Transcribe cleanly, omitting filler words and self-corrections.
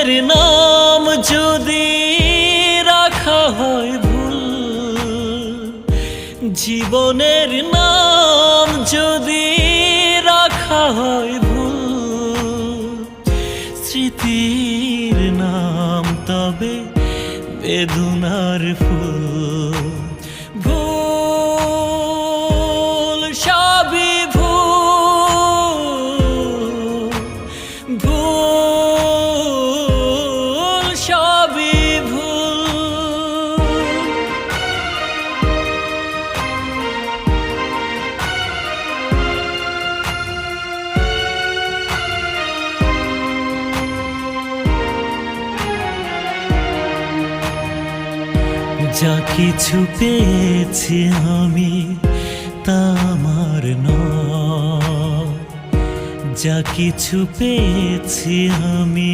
জীবনের নাম যদি রাখা হয় ভুল, জীবনের নাম যদি রাখা হয় ভুল, স্মৃতির নাম তবে বেদনার ফুল। ভুল সবই ভুল, ভুল সবই ভুল। যা কিছু পেয়েছি আমি তা আমার নয়, যা কিছু পেয়েছি আমি